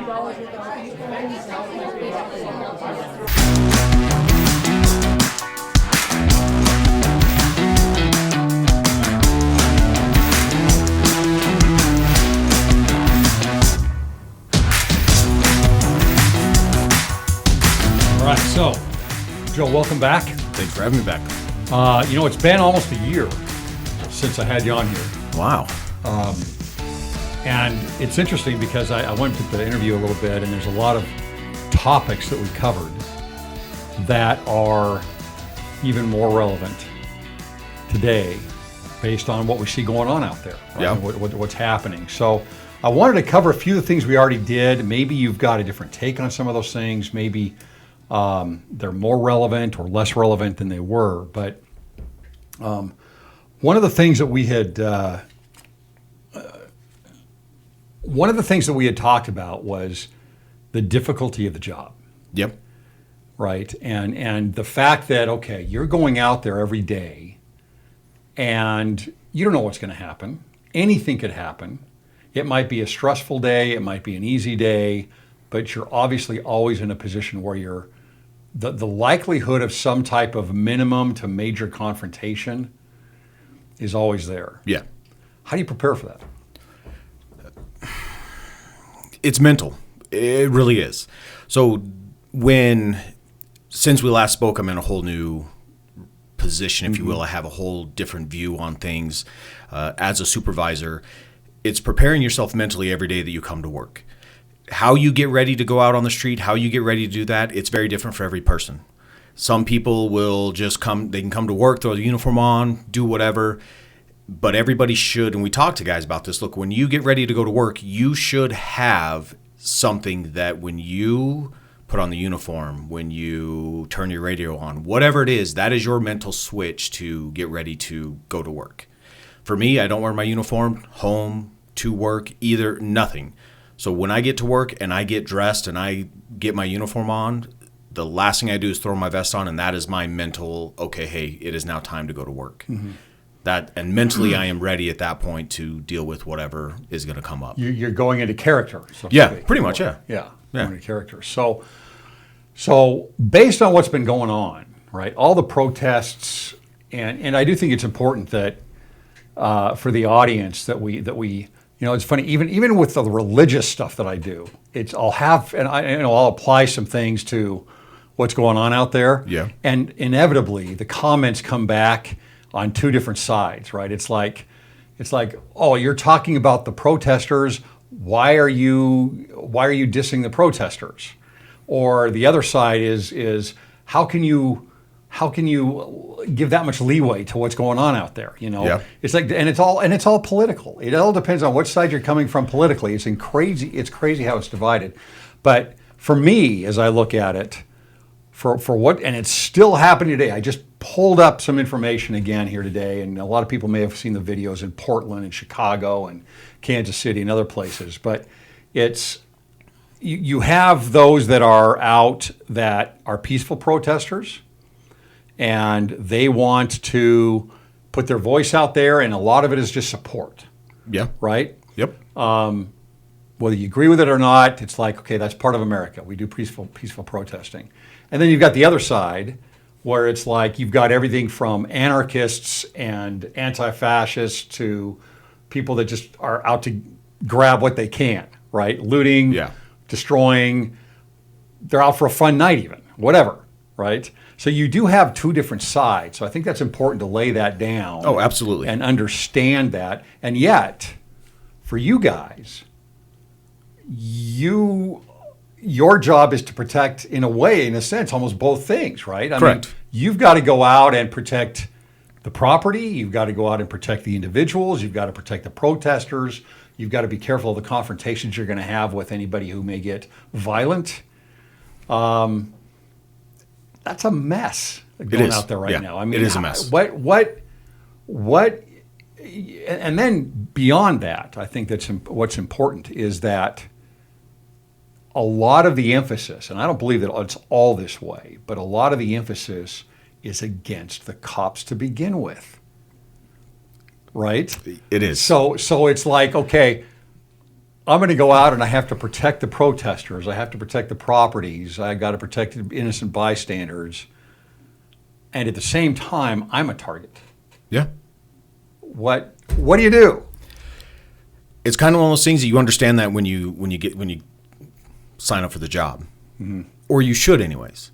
All right, so Joe, welcome back. Thanks for having me back. It's been almost a year since I had you on here. Wow. And it's interesting because I went through the interview a little bit, and there's a lot of topics that we covered that are even more relevant today based on what we see going on out there, right? Yeah. What's happening. So I wanted to cover a few of the things we already did. Maybe you've got a different take on some of those things. Maybe they're more relevant or less relevant than they were. But one of the things that we had talked about was the difficulty of the job. Yep. Right. And the fact that, okay, you're going out there every day and you don't know what's going to happen. Anything could happen. It might be a stressful day. It might be an easy day, but you're obviously always in a position where you're the likelihood of some type of minimum to major confrontation is always there. Yeah. How do you prepare for that? It's mental. It really is. So since we last spoke, I'm in a whole new position, if you will. I have a whole different view on things as a supervisor. It's preparing yourself mentally every day that you come to work. How you get ready to go out on the street, how you get ready to do that, it's very different for every person. Some people will just come, they can come to work, throw the uniform on, do whatever. But everybody should, and we talk to guys about this, look, when you get ready to go to work, you should have something that when you put on the uniform, when you turn your radio on, whatever it is, that is your mental switch to get ready to go to work. For me, I don't wear my uniform home, to work, either, nothing. So when I get to work and I get dressed and I get my uniform on, the last thing I do is throw my vest on, and that is my mental, okay, hey, it is now time to go to work. Mm-hmm. And mentally I am ready at that point to deal with whatever is going to come up. You're going into character. So yeah, pretty much, yeah. Yeah, going into character. So based on what's been going on, right, all the protests, and I do think it's important that for the audience that we it's funny, even with the religious stuff that I do, I'll apply some things to what's going on out there. Yeah. And inevitably the comments come back on two different sides, right? It's like, oh, you're talking about the protesters. Why are you dissing the protesters? Or the other side is how can you give that much leeway to what's going on out there? Yeah. It's like, and it's all political. It all depends on which side you're coming from politically. It's crazy how it's divided. But for me, as I look at it, for what, and it's still happening today. I just pulled up some information again here today, and a lot of people may have seen the videos in Portland and Chicago and Kansas City and other places. But it's you have those that are out that are peaceful protesters, and they want to put their voice out there, and a lot of it is just support. Yeah. Right? Yep. Whether you agree with it or not, it's like, okay, that's part of America. We do peaceful protesting. And then you've got the other side where it's like you've got everything from anarchists and anti-fascists to people that just are out to grab what they can, right? Looting, yeah, destroying. They're out for a fun night even, whatever, right? So you do have two different sides. So I think that's important to lay that down. Oh, absolutely. And understand that. And yet, for you guys, your job is to protect, in a sense, almost both things, right? Correct. I mean, you've got to go out and protect the property. You've got to go out and protect the individuals. You've got to protect the protesters. You've got to be careful of the confrontations you're going to have with anybody who may get violent. That's a mess going out there right now. I mean, it is a mess. What? And then beyond that, I think what's important is that a lot of the emphasis, and I don't believe that it's all this way, but a lot of the emphasis is against the cops to begin with, right? It is. So it's like, okay, I'm going to go out and I have to protect the protesters. I have to protect the properties. I got to protect the innocent bystanders. And at the same time, I'm a target. Yeah. What do you do? It's kind of one of those things that you understand that when you sign up for the job, or you should anyways.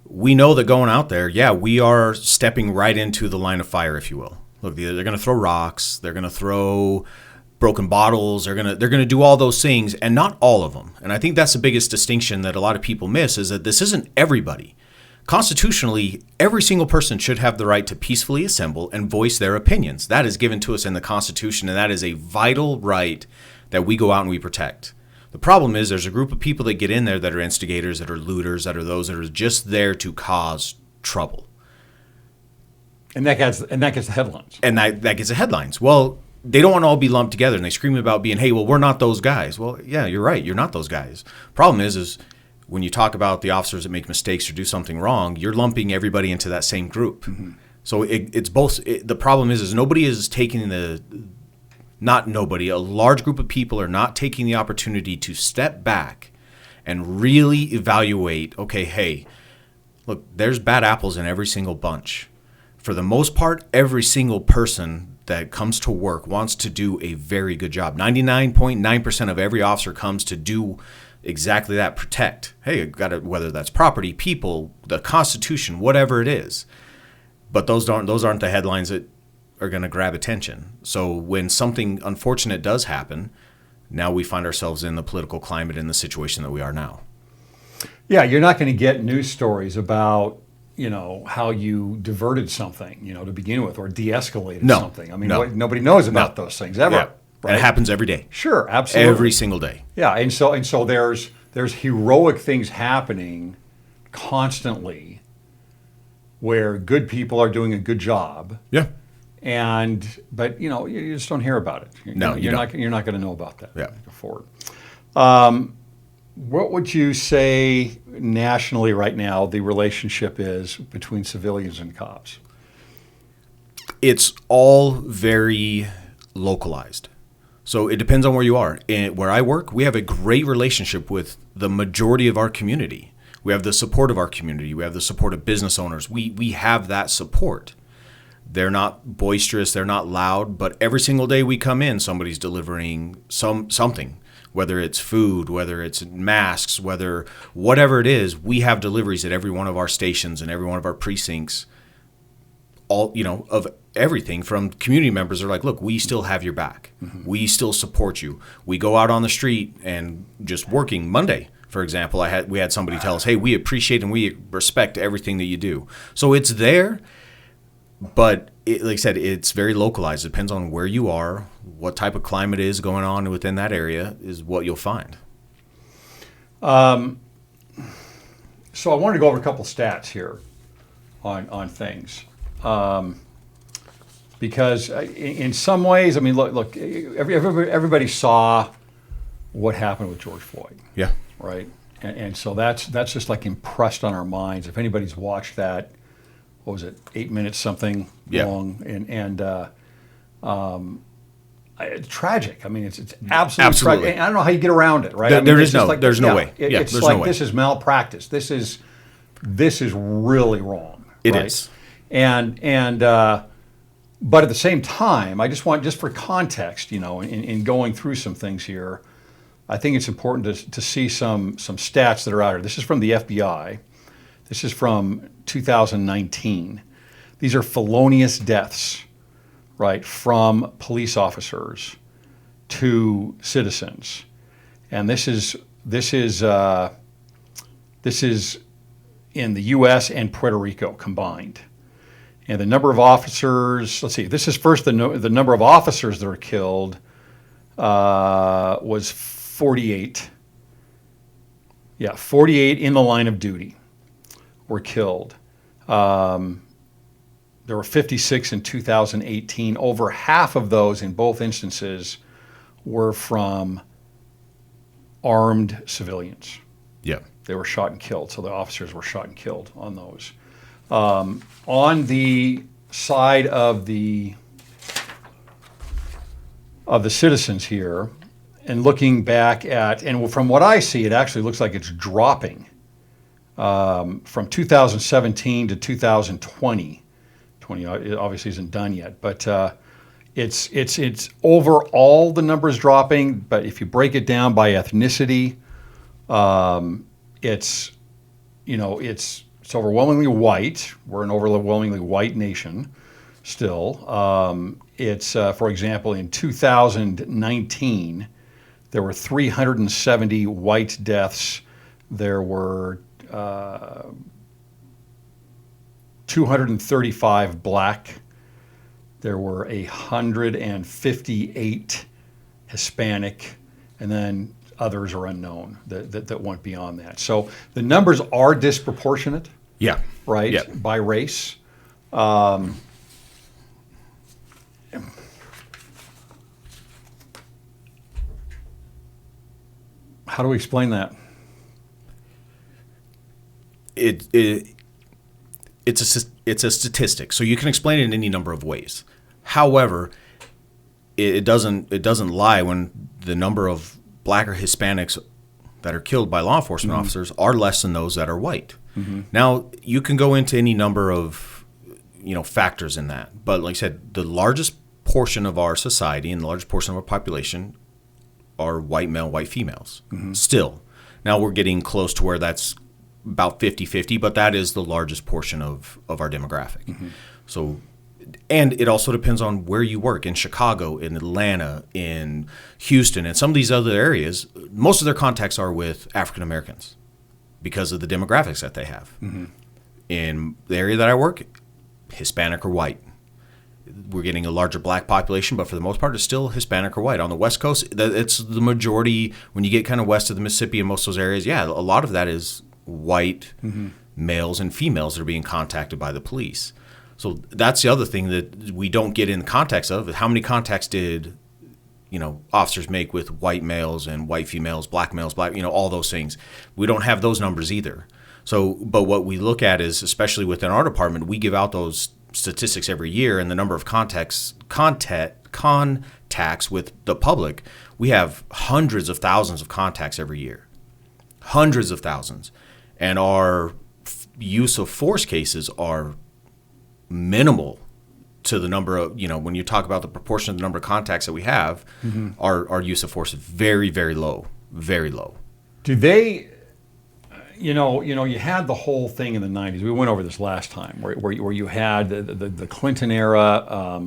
We know that going out there, we are stepping right into the line of fire, if you will. Look, they're going to throw rocks, they're going to throw broken bottles, they're going to do all those things, and not all of them. And I think that's the biggest distinction that a lot of people miss, is that this isn't everybody. Constitutionally, every single person should have the right to peacefully assemble and voice their opinions. That is given to us in the Constitution, and that is a vital right that we go out and we protect. The problem is there's a group of people that get in there that are instigators, that are looters, that are those that are just there to cause trouble. And that gets the headlines. And that gets the headlines. Well, they don't want to all be lumped together, and they scream about being, hey, well, we're not those guys. Well, yeah, you're right. You're not those guys. Problem is when you talk about the officers that make mistakes or do something wrong, you're lumping everybody into that same group. Mm-hmm. So it's both. The problem is nobody is taking a large group of people are not taking the opportunity to step back and really evaluate, okay, hey, look, there's bad apples in every single bunch. For the most part, every single person that comes to work wants to do a very good job. 99.9% of every officer comes to do exactly that, protect. Hey, whether that's property, people, the Constitution, whatever it is. But those aren't the headlines that are going to grab attention. So when something unfortunate does happen, now we find ourselves in the political climate in the situation that we are now. Yeah, you're not going to get news stories about, how you diverted something, to begin with, or de-escalated something. I mean, nobody knows about those things ever. Yeah. Right? And it happens every day. Sure, absolutely. Every single day. Yeah, and so there's heroic things happening constantly where good people are doing a good job. Yeah. But you just don't hear about it. You're not going to know about that. Yeah. Forward. What would you say nationally right now the relationship is between civilians and cops? It's all very localized. So it depends on where you are. Where I work, we have a great relationship with the majority of our community. We have the support of our community. We have the support of business owners. We have that support. They're not boisterous. They're not loud. But every single day we come in, somebody's delivering something, whether it's food, whether it's masks, whatever it is. We have deliveries at every one of our stations and every one of our precincts. All of everything from community members are like, look, we still have your back. Mm-hmm. We still support you. We go out on the street and just working Monday, for example, we had somebody tell us, hey, we appreciate and we respect everything that you do. So it's there, but like I said, it's very localized. It depends on where you are, what type of climate is going on within that area is what you'll find. So I wanted to go over a couple stats here on things. Because in some ways, I mean, look, everybody saw what happened with George Floyd. Yeah. Right. And so that's just like impressed on our minds. If anybody's watched that, what was it, 8 minutes something long, it's tragic. I mean, it's absolutely tragic. And I don't know how you get around it, right? There's no way. It's like this is malpractice. This is really wrong. It is. But at the same time, I just want, just for context, in going through some things here, I think it's important to see some stats that are out here. This is from the FBI. This is from 2019. These are felonious deaths, right, from police officers to citizens, and this is in the U.S. and Puerto Rico combined. And the number of officers, let's see, this is first the number of officers that are killed was 48. Yeah, 48 in the line of duty were killed. There were 56 in 2018. Over half of those in both instances were from armed civilians. Yeah. They were shot and killed, so the officers were shot and killed on those. On the side of the citizens here, and looking back at, and from what I see, it actually looks like it's dropping from 2017 to 2020. 20 obviously isn't done yet, but it's overall the numbers dropping. But if you break it down by ethnicity, it's overwhelmingly white. We're an overwhelmingly white nation still. It's for example, in 2019, there were 370 white deaths. There were 235 black. There were 158 Hispanic, and then others are unknown that went beyond that. So the numbers are disproportionate. Yeah. Right. Yeah. By race. How do we explain that? It's a statistic, so you can explain it in any number of ways. However, it doesn't lie when the number of black or Hispanics that are killed by law enforcement officers are less than those that are white. Now, you can go into any number of factors in that, but like I said, the largest portion of our society and the largest portion of our population are white male, white females. Still, now we're getting close to where that's about 50-50, but that is the largest portion of our demographic. So, and it also depends on where you work. In Chicago, in Atlanta, in Houston, and some of these other areas, most of their contacts are with African Americans because of the demographics that they have. In the area that I work, Hispanic or white. We're getting a larger black population, but for the most part, it's still Hispanic or white. On the West Coast, it's the majority. When you get kind of west of the Mississippi and most of those areas, yeah, a lot of that is white males and females that are being contacted by the police. So that's the other thing that we don't get in the context of. How many contacts did officers make with white males and white females, black males, all those things? We don't have those numbers either. So, but what we look at is, especially within our department, we give out those statistics every year, and the number of contacts with the public, we have hundreds of thousands of contacts every year. Hundreds of thousands. And our use of force cases are minimal to the number of, when you talk about the proportion of the number of contacts that we have, our use of force is very, very low, very low. Do they, you had the whole thing in the 90s. We went over this last time where you had the Clinton era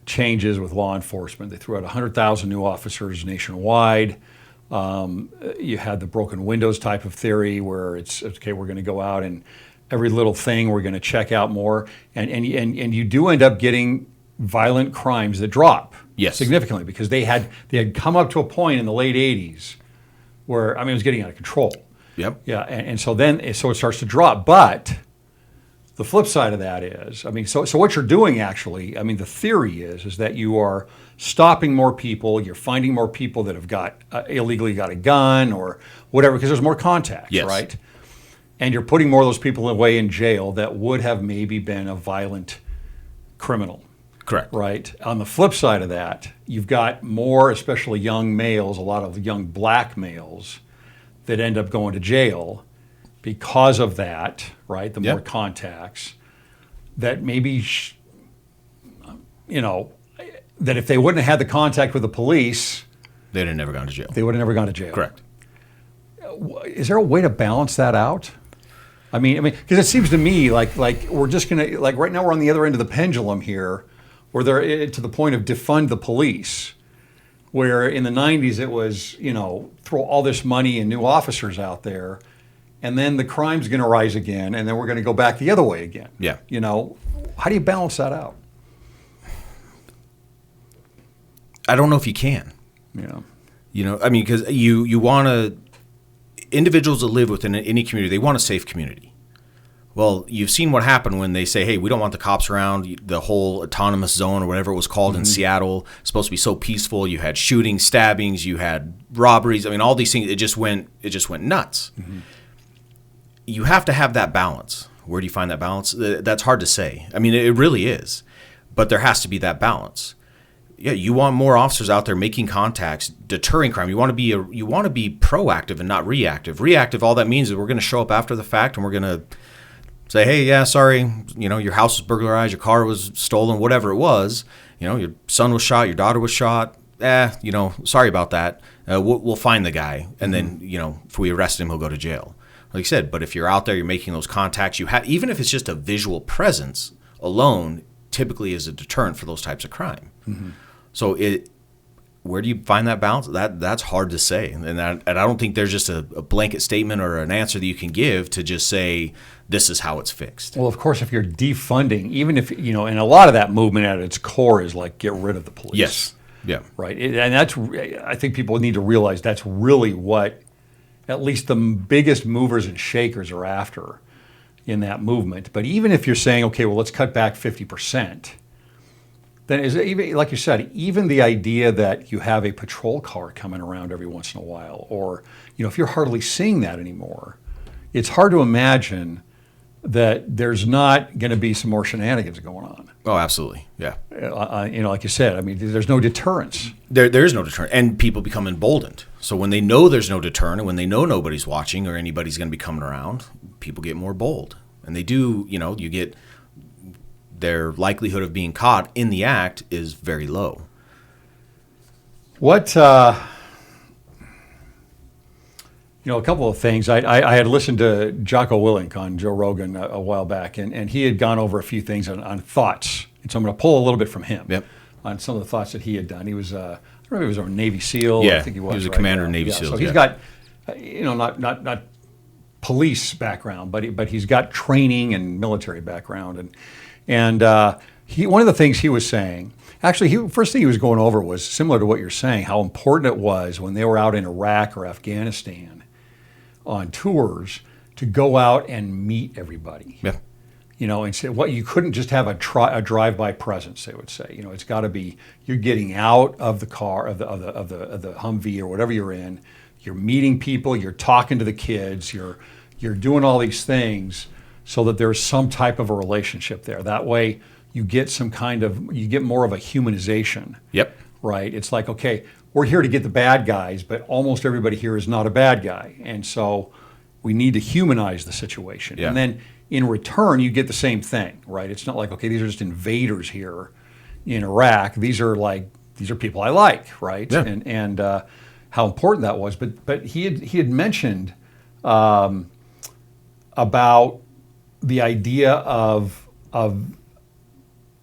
changes with law enforcement. They threw out 100,000 new officers nationwide. You had the broken windows type of theory where it's, okay, we're going to go out and every little thing we're going to check out more. And you do end up getting violent crimes that drop significantly because they had come up to a point in the late 80s where, it was getting out of control. Yep. Yeah, and so it starts to drop. But the flip side of that is, so what you're doing actually, the theory is that you are stopping more people, you're finding more people that have got illegally got a gun or whatever because there's more contacts, right? And you're putting more of those people away in jail that would have maybe been a violent criminal. Correct. Right. On the flip side of that, you've got more, especially young males, a lot of young black males that end up going to jail because of that, right? The more contacts that maybe, that if they wouldn't have had the contact with the police, they'd have never gone to jail. They would have never gone to jail. Correct. Is there a way to balance that out? Because it seems to me like we're just gonna right now we're on the other end of the pendulum here, where they're to the point of defund the police. Where in the 90s it was, throw all this money and new officers out there, and then the crime's going to rise again, and then we're going to go back the other way again. Yeah. How do you balance that out? I don't know if you can. Yeah. Because you want to, individuals that live within any community, they want a safe community. Well, you've seen what happened when they say, hey, we don't want the cops around. The whole autonomous zone or whatever it was called in Seattle, supposed to be so peaceful. You had shootings, stabbings, you had robberies. All these things, it just went nuts. You have to have that balance. Where do you find that balance? That's hard to say. It really is. But there has to be that balance. Yeah, you want more officers out there making contacts, deterring crime. You want to be proactive and not reactive. Reactive, all that means is we're going to show up after the fact and we're going to say, hey, yeah, sorry, your house was burglarized, your car was stolen, whatever it was. Your son was shot, your daughter was shot. Sorry about that. We'll find the guy, and then if we arrest him, he'll go to jail. Like I said, but if you're out there, you're making those contacts. Even if it's just a visual presence alone, typically is a deterrent for those types of crime. Mm-hmm. So where do you find that balance? That's hard to say, and I don't think there's just a blanket statement or an answer that you can give to just say this is how it's fixed. Well, of course, if you're defunding, even if and a lot of that movement at its core is like get rid of the police. Yes. Yeah. Right. And I think people need to realize that's really what at least the biggest movers and shakers are after in that movement. But even if you're saying, okay, well, let's cut back 50%, then even like you said, even the idea that you have a patrol car coming around every once in a while, or if you're hardly seeing that anymore, it's hard to imagine that there's not going to be some more shenanigans going on. Oh, absolutely. Yeah. Like you said, I mean, there's no deterrence. There is no deterrent, and people become emboldened. So when they know there's no deterrent, and when they know nobody's watching or anybody's going to be coming around, people get more bold, and they do. You get their likelihood of being caught in the act is very low. What? A couple of things. I had listened to Jocko Willink on Joe Rogan a while back, and he had gone over a few things on thoughts. And so I'm going to pull a little bit from him on some of the thoughts that he had done. He was, I don't know if he was a Navy SEAL. Yeah, I think he was. He was a commander of Navy SEALs. So he's got, not police background, but he's got training and military background. And one of the things he was saying, actually, first thing he was going over was similar to what you're saying, how important it was when they were out in Iraq or Afghanistan on tours to go out and meet everybody. Yeah. And say, you couldn't just have a drive-by presence, they would say. It's got to be, you're getting out of the car, of the Humvee or whatever you're in, you're meeting people, you're talking to the kids, you're doing all these things so that there's some type of a relationship there. That way you get you get more of a humanization. Yep. Right? It's like, okay, we're here to get the bad guys, but almost everybody here is not a bad guy. And so we need to humanize the situation. Yeah. And then in return, you get the same thing, right? It's not like, okay, these are just invaders here in Iraq. These are people I like, right? Yeah. And how important that was. But he had mentioned about the idea of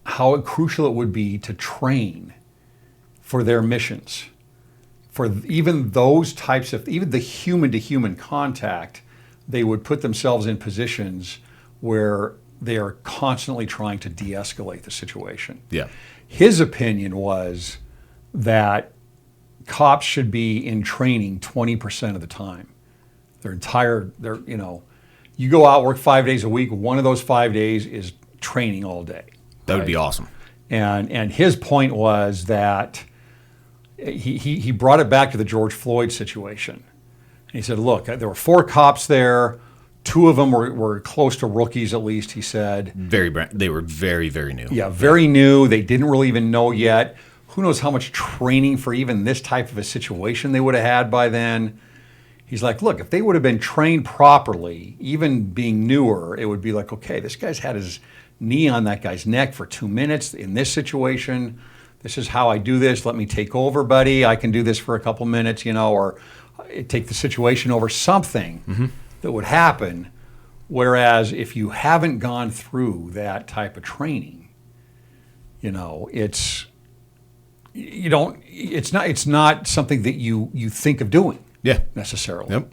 how crucial it would be to train for their missions. For even those types of, even the human-to-human contact, they would put themselves in positions where they are constantly trying to de-escalate the situation. Yeah. His opinion was that cops should be in training 20% of the time. You go out, work 5 days a week, one of those 5 days is training all day. That would be awesome. And his point was that he brought it back to the George Floyd situation. And he said, look, there were 4 cops there. 2 of them were close to rookies, at least, he said. They were very, very new. Yeah, very new. They didn't really even know yet. Who knows how much training for even this type of a situation they would have had by then. He's like, look, if they would have been trained properly, even being newer, it would be like, okay, this guy's had his knee on that guy's neck for 2 minutes in this situation. This is how I do this. Let me take over, buddy. I can do this for a couple minutes, or take the situation over, something that would happen. Whereas if you haven't gone through that type of training, it's not something that you think of doing. Yeah. Necessarily. Yep.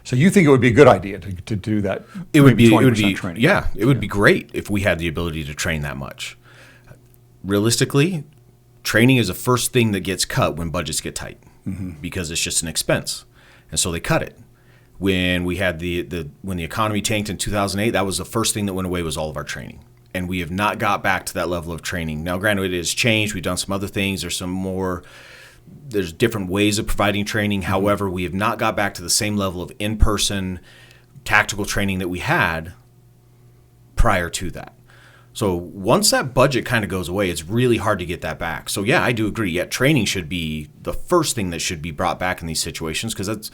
So you think it would be a good idea to do that? It would be training. Yeah, it would be great if we had the ability to train that much. Realistically, training is the first thing that gets cut when budgets get tight because it's just an expense, and so they cut it. When we had when the economy tanked in 2008, that was the first thing that went away was all of our training, and we have not got back to that level of training. Now, granted, it has changed. We've done some other things. There's different ways of providing training. However, we have not got back to the same level of in-person tactical training that we had prior to that. So once that budget kind of goes away, it's really hard to get that back. So yeah, I do agree. Yeah, training should be the first thing that should be brought back in these situations, because that's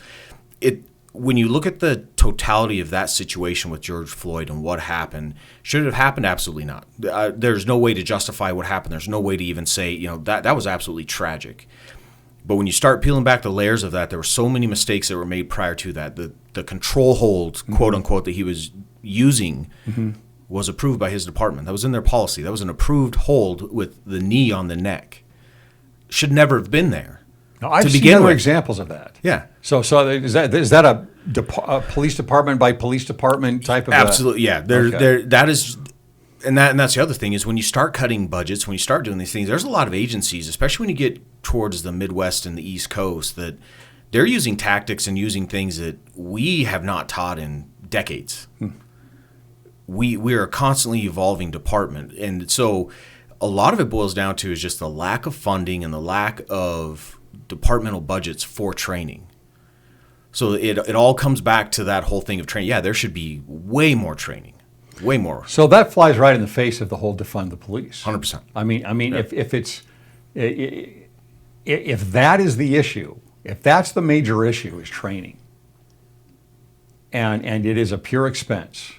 it. When you look at the totality of that situation with George Floyd and what happened, should it have happened? Absolutely not. There's no way to justify what happened. There's no way to even say, that was absolutely tragic. But when you start peeling back the layers of that, there were so many mistakes that were made prior to that. The control hold, quote unquote, that he was using was approved by his department. That was in their policy. That was an approved hold with the knee on the neck. Should never have been there. Now, I've seen other examples of that. Yeah. So is that a police department by police department type of? Absolutely. Yeah. That is, and that's the other thing is when you start cutting budgets, when you start doing these things, there's a lot of agencies, especially when you get towards the Midwest and the East Coast, that they're using tactics and using things that we have not taught in decades. We are a constantly evolving department, and so a lot of it boils down to is just the lack of funding and the lack of departmental budgets for training. So it all comes back to that whole thing of training. Yeah, there should be way more training, way more. So that flies right in the face of the whole defund the police. 100%. I mean, yeah. if that is the issue, if that's the major issue is training, and it is a pure expense,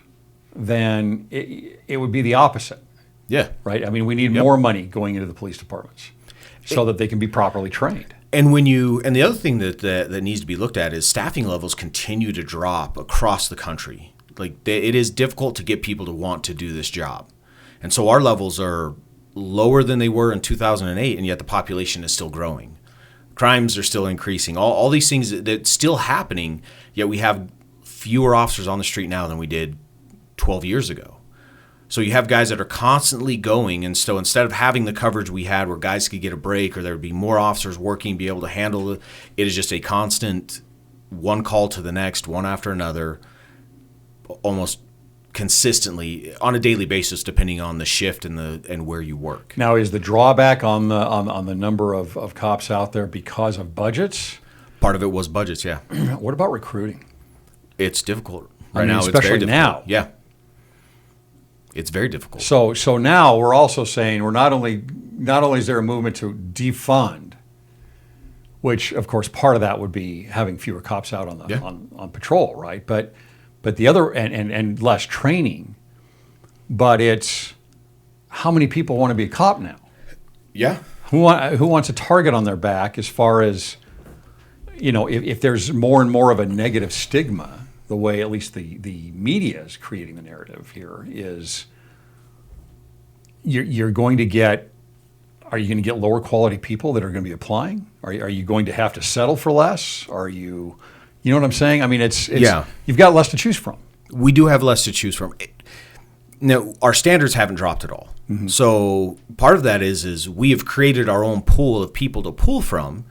then it would be the opposite. Yeah. Right? I mean, we need more money going into the police departments so that they can be properly trained. And and the other thing that needs to be looked at is staffing levels continue to drop across the country. It is difficult to get people to want to do this job. And so our levels are lower than they were in 2008, and yet the population is still growing. Crimes are still increasing. All these things that's still happening, yet we have fewer officers on the street now than we did 12 years ago. So you have guys that are constantly going, and so instead of having the coverage we had where guys could get a break or there would be more officers working, be able to handle it, it is just a constant one call to the next, one after another, almost consistently on a daily basis, depending on the shift and where you work. Now, is the drawback on the number of cops out there because of budgets? Part of it was budgets, yeah. What about recruiting? It's difficult Now. Especially it's very difficult. Now. Yeah. It's very difficult. So now we're also saying we're not only is there a movement to defund, which of course part of that would be having fewer cops out on patrol, right? But the other and less training, but it's how many people want to be a cop now? Yeah. Who wants a target on their back as far as, if there's more and more of a negative stigma, the way at least the media is creating the narrative here is you're going to get, are you going to get lower quality people that are going to be applying? Are you going to have to settle for less? Are you know what I'm saying? I mean, it's you've got less to choose from. We do have less to choose from. Now, our standards haven't dropped at all. Mm-hmm. So part of that is we have created our own pool of people to pull from.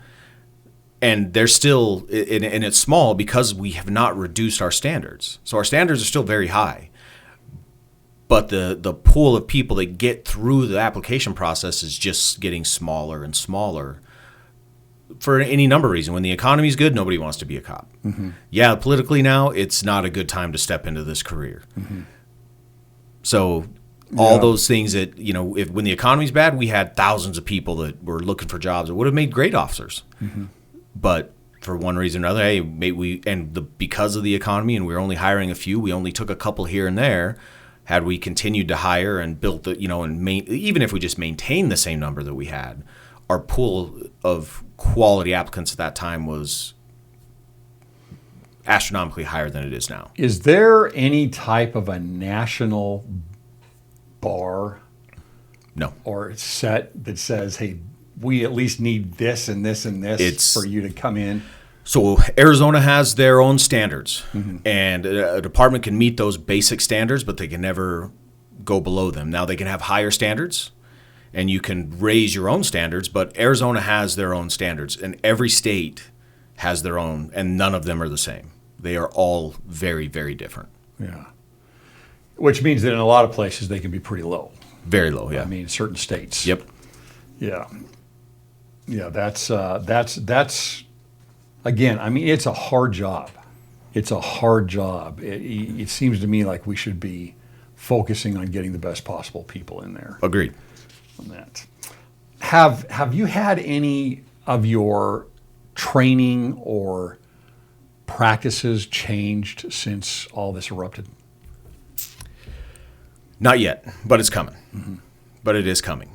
And they're still, and it's small because we have not reduced our standards. So our standards are still very high. But the pool of people that get through the application process is just getting smaller and smaller for any number of reasons. When the economy's good, nobody wants to be a cop. Mm-hmm. Yeah, politically now, it's not a good time to step into this career. Mm-hmm. So all those things that, when the economy's bad, we had thousands of people that were looking for jobs that would have made great officers. Mm-hmm. But for one reason or another, because of the economy and we were only hiring a few, we only took a couple here and there. Had we continued to hire and built even if we just maintained the same number that we had, our pool of quality applicants at that time was astronomically higher than it is now. Is there any type of a national bar? No. Or set that says, hey, we at least need this and this and this for you to come in? So Arizona has their own standards, mm-hmm. and a department can meet those basic standards, but they can never go below them. Now they can have higher standards, and you can raise your own standards, but Arizona has their own standards, and every state has their own, and none of them are the same. They are all very, very different. Yeah. Which means that in a lot of places they can be pretty low. Very low, yeah. I mean, certain states. Yep. Yeah. Yeah, that's again, I mean, it's a hard job. It's a hard job. It seems to me like we should be focusing on getting the best possible people in there. Agreed. On that. Have you had any of your training or practices changed since all this erupted? Not yet, but it's coming. But it is coming.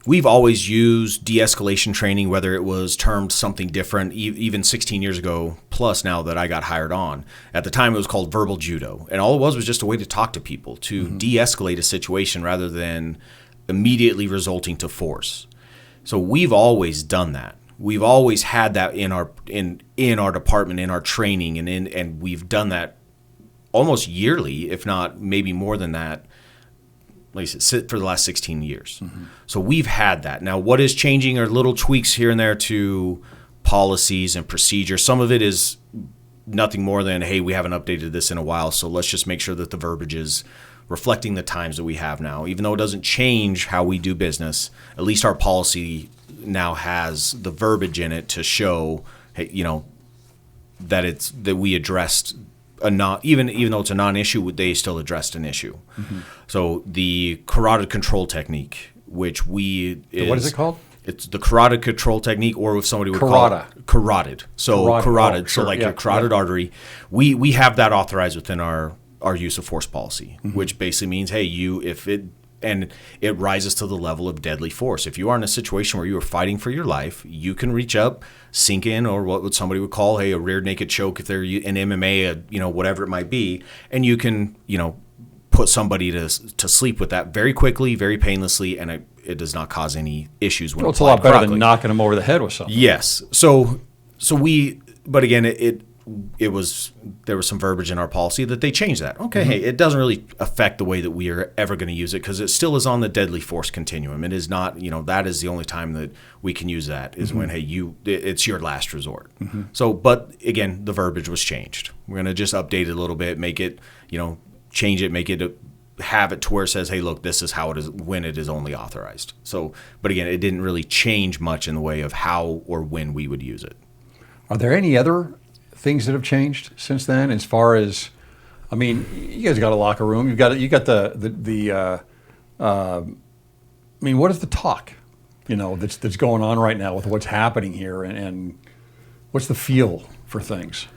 We've always used de-escalation training, whether it was termed something different, even 16 years ago plus now that I got hired on. At the time, it was called verbal judo. And all it was just a way to talk to people, to de-escalate a situation rather than immediately resulting to force. So we've always done that. We've always had that in our department, in our training, and we've done that almost yearly, if not maybe more than that, like I said, for the last 16 years. So we've had that. Now, what is changing are little tweaks here and there to policies and procedures. Some of it is nothing more than, hey, we haven't updated this in a while, so let's just make sure that the verbiage is reflecting the times that we have now. Even though it doesn't change how we do business, at least our policy now has the verbiage in it to show, hey, that we addressed even though it's a non-issue, they still addressed an issue. So the carotid control technique, which what is it called? It's the carotid control technique, or if somebody would call it carotid. So carotid, so like your carotid artery. We have that authorized within our use of force policy, which basically means, hey, it rises to the level of deadly force. If you are in a situation where you are fighting for your life, you can reach up, sink in, or what somebody would call, hey, a rear naked choke if they're in MMA, whatever it might be, and you can, put somebody to sleep with that very quickly, very painlessly, and it does not cause any issues. When it's a lot better than knocking them over the head with something. Yes. But again, there was some verbiage in our policy that they changed that. Okay, hey, it doesn't really affect the way that we are ever going to use it because it still is on the deadly force continuum. It is not, that is the only time that we can use that is when, hey, it's your last resort. So, but again, the verbiage was changed. We're going to just update it a little bit, make it, change it, make it, have it to where it says, hey, look, this is how it is when it is only authorized. So, but again, it didn't really change much in the way of how or when we would use it. Are there any other things that have changed since then? As far as, you guys got a locker room. You got the what is the talk, that's going on right now with what's happening here, and what's the feel for things?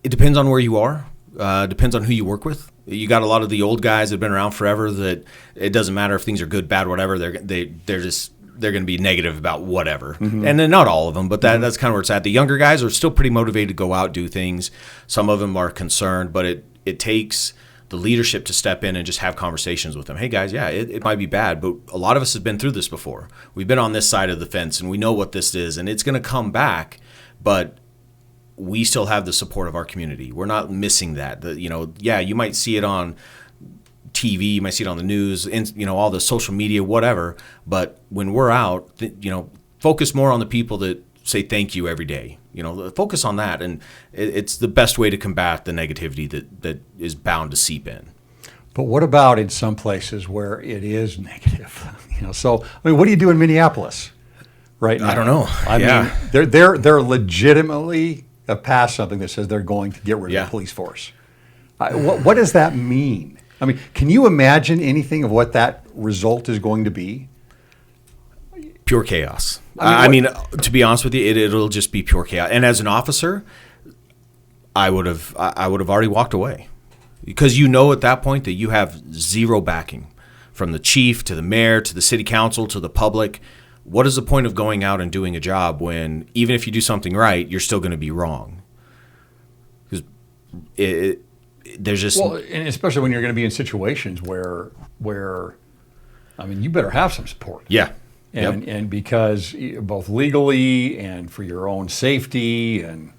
It depends on where you are. Depends on who you work with. You got a lot of the old guys that have been around forever that it doesn't matter if things are good, bad, whatever. They're going to be negative about whatever. And then not all of them, but that's kind of where it's at. The younger guys are still pretty motivated to go out, do things. Some of them are concerned, but it takes the leadership to step in and just have conversations with them. Hey guys, yeah, it might be bad, but a lot of us have been through this before. We've been on this side of the fence and we know what this is, and it's going to come back, but we still have the support of our community. We're not missing that. You might see it on TV, you might see it on the news, all the social media, whatever. But when we're out, focus more on the people that say thank you every day. Focus on that, and it's the best way to combat the negativity that is bound to seep in. But what about in some places where it is negative? So what do you do in Minneapolis right now? I don't know. I mean, they're legitimately passed something that says they're going to get rid of the police force. What does that mean? Can you imagine anything of what that result is going to be? Pure chaos. To be honest with you, it'll just be pure chaos. And as an officer, I would have already walked away, because at that point that you have zero backing from the chief to the mayor to the city council to the public. What is the point of going out and doing a job when even if you do something right, you're still going to be wrong? Because there's just and especially when you're going to be in situations where you better have some support. Yeah. And because both legally and for your own safety and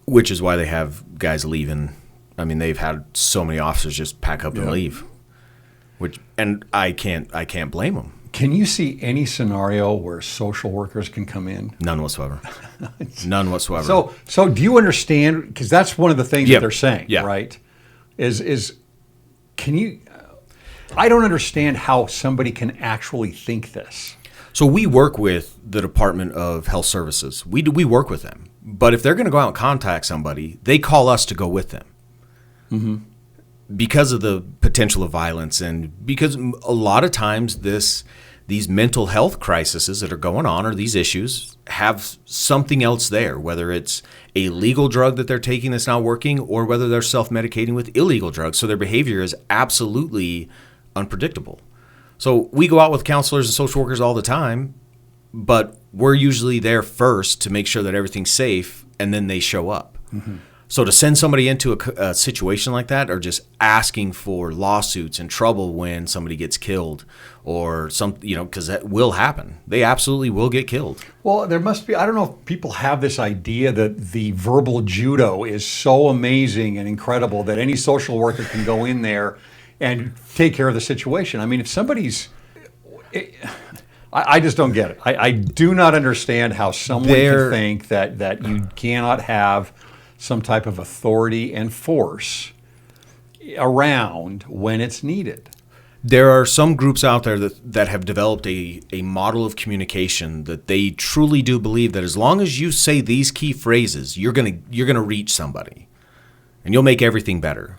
which is why they have guys leaving. They've had so many officers just pack up and leave. And I can't blame them. Can you see any scenario where social workers can come in? None whatsoever. None whatsoever. So do you understand? Because that's one of the things that they're saying, right? Can you? I don't understand how somebody can actually think this. So we work with the Department of Health Services. We work with them. But if they're going to go out and contact somebody, they call us to go with them. Mm-hmm. Because of the potential of violence, and because a lot of times these mental health crises that are going on, or these issues, have something else there, whether it's a legal drug that they're taking that's not working, or whether they're self-medicating with illegal drugs. So their behavior is absolutely unpredictable. So we go out with counselors and social workers all the time, but we're usually there first to make sure that everything's safe, and then they show up. Mm-hmm. So to send somebody into a situation like that, or just asking for lawsuits and trouble when somebody gets killed, or because that will happen. They absolutely will get killed. Well, there must be, I don't know if people have this idea that the verbal judo is so amazing and incredible that any social worker can go in there and take care of the situation. I mean, if somebody's... I just don't get it. I do not understand how someone can think that you cannot have some type of authority and force around when it's needed. There are some groups out there that have developed a model of communication that they truly do believe that as long as you say these key phrases, you're gonna reach somebody, and you'll make everything better.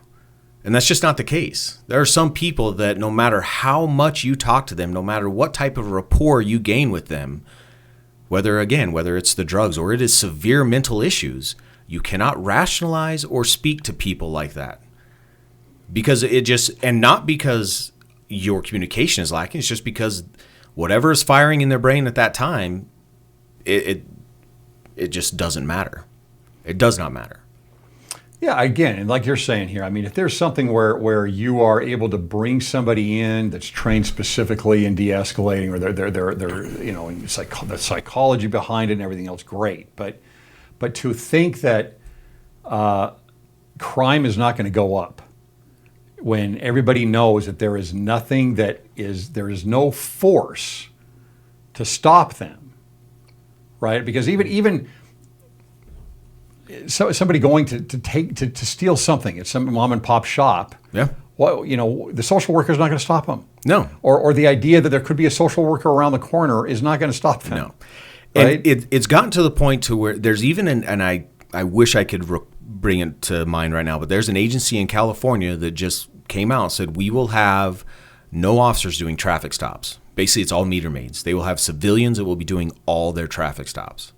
And that's just not the case. There are some people that no matter how much you talk to them, no matter what type of rapport you gain with them, whether it's the drugs or it is severe mental issues, you cannot rationalize or speak to people like that. Because and not because your communication is lacking, it's just because whatever is firing in their brain at that time, it just doesn't matter. It does not matter. Yeah, again, and like you're saying here, I mean, if there's something where you are able to bring somebody in that's trained specifically in de-escalating, or they're the psychology behind it and everything else, great. But to think that crime is not going to go up when everybody knows that there is no force to stop them, right? Because even somebody going to steal something at some mom and pop shop, yeah. Well, the social worker is not going to stop them. No. Or the idea that there could be a social worker around the corner is not going to stop them. No. Right? And it's gotten to the point to where there's even and I wish I could bring it to mind right now, but there's an agency in California that just came out and said we will have no officers doing traffic stops. Basically, it's all meter maids. They will have civilians that will be doing all their traffic stops,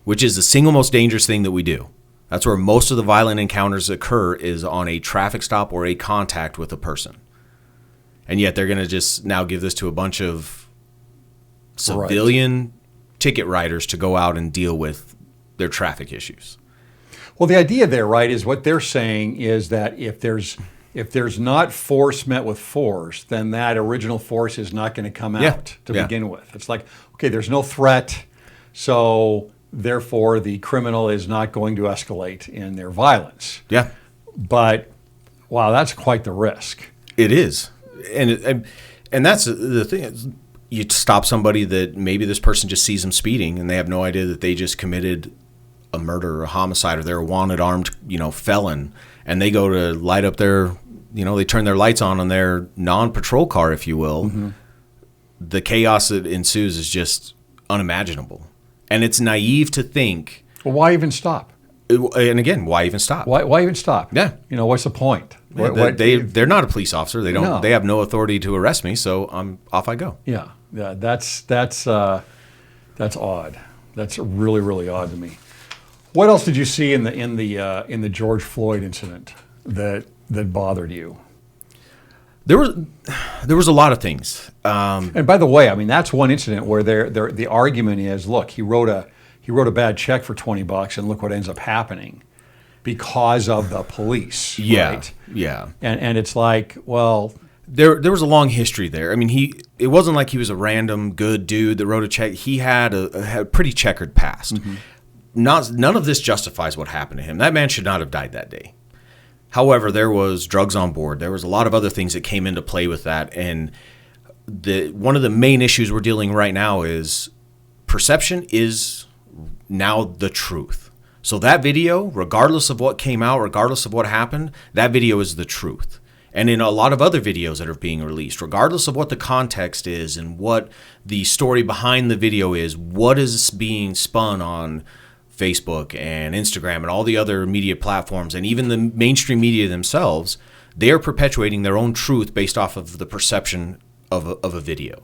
which is the single most dangerous thing that we do. That's where most of the violent encounters occur, is on a traffic stop or a contact with a person. And yet they're going to just now give this to a bunch of civilian ticket writers to go out and deal with their traffic issues. Well, the idea there, right, is what they're saying is that if there's not force met with force, then that original force is not going to come out to begin with. It's like, okay, there's no threat, so therefore the criminal is not going to escalate in their violence. Yeah. But, wow, that's quite the risk. It is. And that's the thing. Is, you stop somebody that maybe this person just sees them speeding and they have no idea that they just committed a murder or a homicide, or they're a wanted armed, felon, and they go to light up their, they turn their lights on their non-patrol car, if you will. Mm-hmm. The chaos that ensues is just unimaginable. And it's naive to think. Well, why even stop? And again, why even stop? Why even stop? Yeah. What's the point? They're not a police officer. They have no authority to arrest me, so off I go. Yeah. That's odd. That's really, really odd to me. What else did you see in the George Floyd incident that bothered you? There was a lot of things. And by the way, I mean, that's one incident where the argument is, look, he wrote a bad check for $20, and look what ends up happening because of the police. Yeah, right? Yeah. And it's like, well, there was a long history there. I mean, it wasn't like he was a random good dude that wrote a check. He had a pretty checkered past. Mm-hmm. None of this justifies what happened to him. That man should not have died that day. However, there was drugs on board. There was a lot of other things that came into play with that. And one of the main issues we're dealing right now is perception is now the truth. So that video, regardless of what came out, regardless of what happened, that video is the truth. And in a lot of other videos that are being released, regardless of what the context is and what the story behind the video is, what is being spun on Facebook and Instagram and all the other media platforms and even the mainstream media themselves, they are perpetuating their own truth based off of the perception of a video.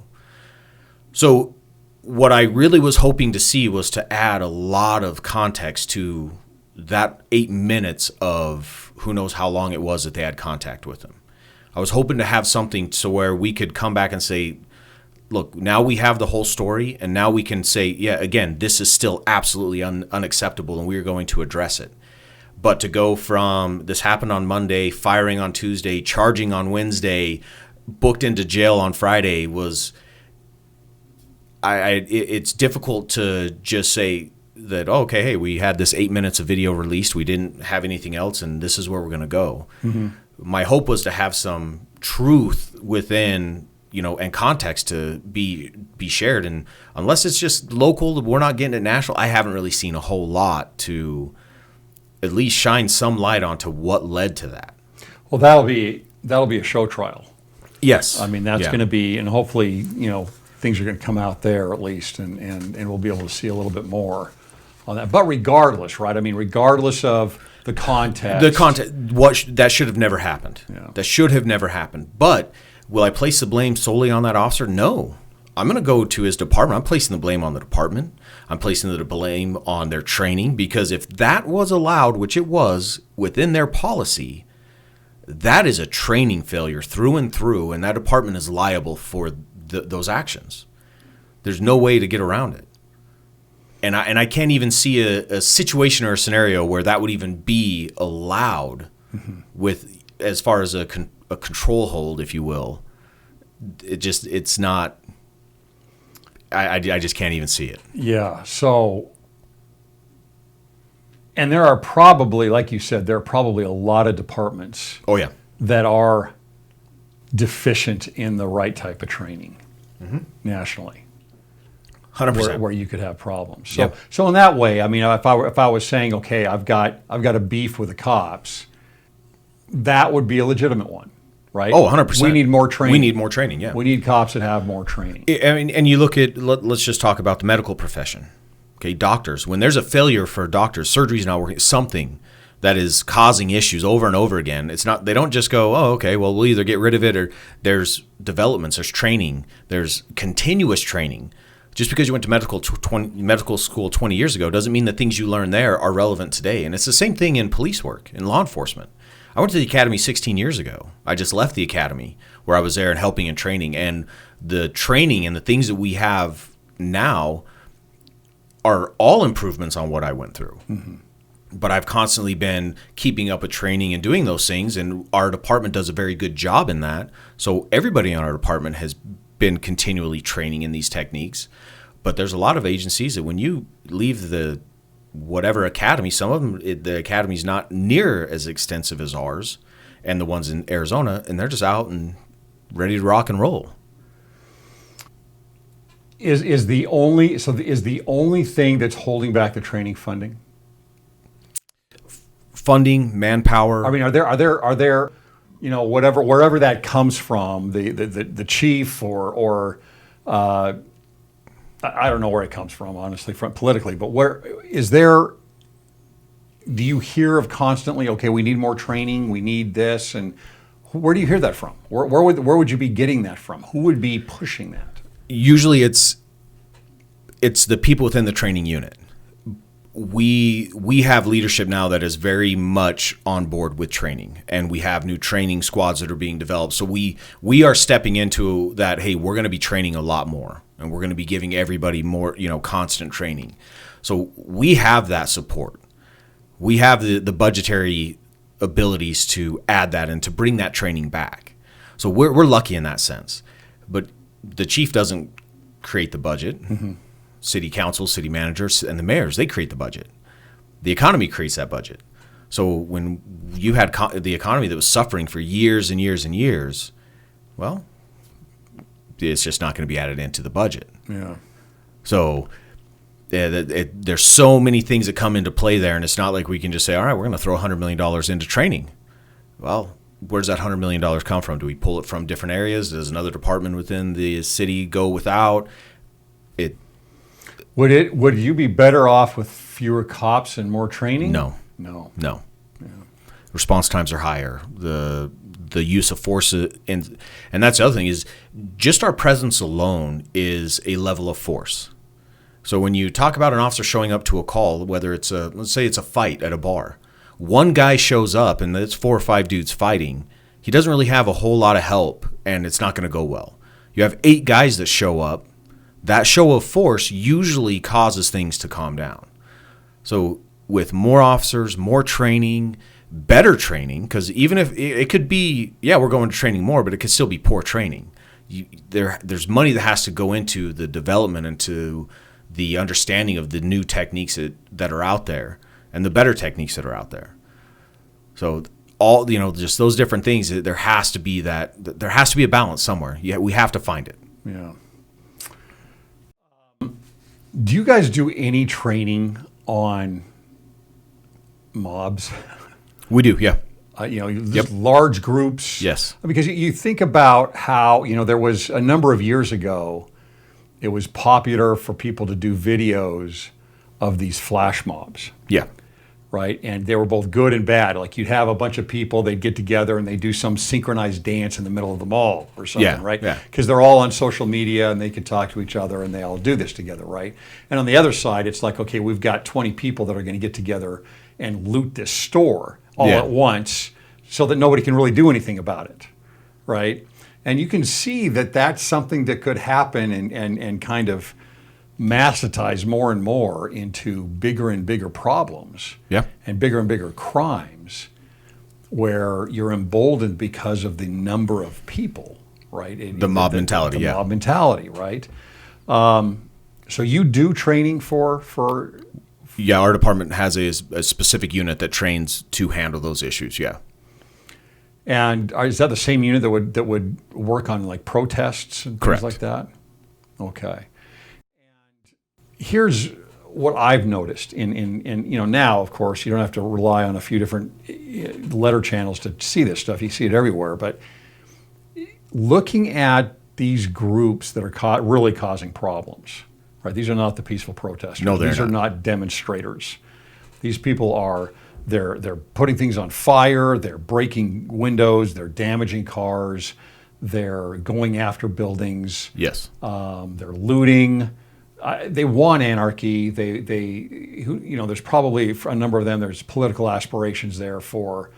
So what I really was hoping to see was to add a lot of context to that 8 minutes of who knows how long it was that they had contact with him. I was hoping to have something to where we could come back and say, look, now we have the whole story, and now we can say, yeah, again, this is still absolutely unacceptable, and we are going to address it. But to go from this happened on Monday, firing on Tuesday, charging on Wednesday, booked into jail on Friday was, it's difficult to just say that, oh, okay, hey, we had this 8 minutes of video released, we didn't have anything else, and this is where we're going to go. Mm-hmm. My hope was to have some truth within, and context to be shared. And unless it's just local, we're not getting it national. I haven't really seen a whole lot to at least shine some light onto what led to that. Well, that'll be a show trial. Yes. I mean, that's going to be, and hopefully, things are going to come out there at least, and we'll be able to see a little bit more on that. But regardless, right? I mean, regardless of the context. That should have never happened. Yeah. That should have never happened. But will I place the blame solely on that officer? No. I'm going to go to his department. I'm placing the blame on the department. I'm placing the blame on their training, because if that was allowed, which it was within their policy, that is a training failure through and through, and that department is liable for those actions. There's no way to get around it. And I can't even see a situation or a scenario where that would even be allowed with, as far as a control hold, if you will. It's not. I just can't even see it. Yeah. So, and there are probably, like you said, there are probably a lot of departments. Oh yeah. That are deficient in the right type of training nationally. 100%. Where you could have problems. So in that way, I mean, if I was saying, okay, I've got a beef with the cops, that would be a legitimate one, right? Oh, 100%. We need more training. We need more training. Yeah. We need cops that have more training. I mean, and you look at, let's just talk about the medical profession. Okay, doctors. When there's a failure for doctors, surgery's not working, something that is causing issues over and over again. It's not. They don't just go, oh, okay, well, we'll either get rid of it, or there's developments, there's training, there's continuous training. Just because you went to medical school 20 years ago doesn't mean the things you learn there are relevant today. And it's the same thing in police work, in law enforcement. I went to the academy 16 years ago. I just left the academy where I was there and helping and training. And the training and the things that we have now are all improvements on what I went through. Mm-hmm. But I've constantly been keeping up with training and doing those things, and our department does a very good job in that. So everybody in our department has been continually training in these techniques. But there's a lot of agencies that when you leave the whatever academy, some of them, the academy's not near as extensive as ours and the ones in Arizona, and they're just out and ready to rock and roll. Is the only thing that's holding back the training funding? Funding, manpower. I mean, are there wherever that comes from, the chief or I don't know where it comes from, honestly, from politically, but where is there? Do you hear of constantly? Okay, we need more training. We need this, and where do you hear that from? Where would you be getting that from? Who would be pushing that? Usually, it's the people within the training unit. We have leadership now that is very much on board with training, and we have new training squads that are being developed. So we are stepping into that. Hey, we're going to be training a lot more, and we're going to be giving everybody more, constant training. So we have that support. We have the budgetary abilities to add that and to bring that training back. So we're lucky in that sense. But the chief doesn't create the budget. Mm-hmm. City council, city managers, and the mayors, they create the budget. The economy creates that budget. So when you had the economy that was suffering for years and years and years, well, it's just not going to be added into the budget. Yeah. So there's so many things that come into play there, and it's not like we can just say, all right, we're going to throw $100 million into training. Well, where does that $100 million come from? Do we pull it from different areas? Does another department within the city go without it? Would you be better off with fewer cops and more training? No. Yeah. Response times are higher. The use of force, and that's the other thing, is just our presence alone is a level of force. So when you talk about an officer showing up to a call, whether it's let's say it's a fight at a bar, one guy shows up and it's 4 or 5 dudes fighting, he doesn't really have a whole lot of help, and it's not going to go well. You have 8 guys that show up. That show of force usually causes things to calm down. So with more officers, more training, better training, because even if it could be, we're going to training more, but it could still be poor training. There's money that has to go into the development, into the understanding of the new techniques that are out there and the better techniques that are out there. So all, just those different things, there has to be a balance somewhere. Yeah, we have to find it. Yeah. Do you guys do any training on mobs? We do, yeah. Just large groups. Yes. Because you think about how, there was a number of years ago, it was popular for people to do videos of these flash mobs. Yeah. Right? And they were both good and bad. Like you'd have a bunch of people, they'd get together and they'd do some synchronized dance in the middle of the mall or something, right? Yeah. Because they're all on social media and they can talk to each other and they all do this together, right? And on the other side, it's like, okay, we've got 20 people that are going to get together and loot this store all at once so that nobody can really do anything about it, right? And you can see that that's something that could happen and kind of massitize more and more into bigger and bigger problems and bigger crimes where you're emboldened because of the number of people, right? The mob mentality, the mob mentality, right? So you do training for Yeah, our department has a specific unit that trains to handle those issues, yeah. And is that the same unit that would work on like protests and Correct. things like that? Okay. Here's what I've noticed in now, of course, you don't have to rely on a few different letter channels to see this stuff. You see it everywhere. But looking at these groups that are really causing problems, right? These are not the peaceful protesters. No, they're These are not demonstrators. These people are, they're putting things on fire. They're breaking windows. They're damaging cars. They're going after buildings. Yes. They're looting. They want anarchy. There's probably a number of them. There's political aspirations there for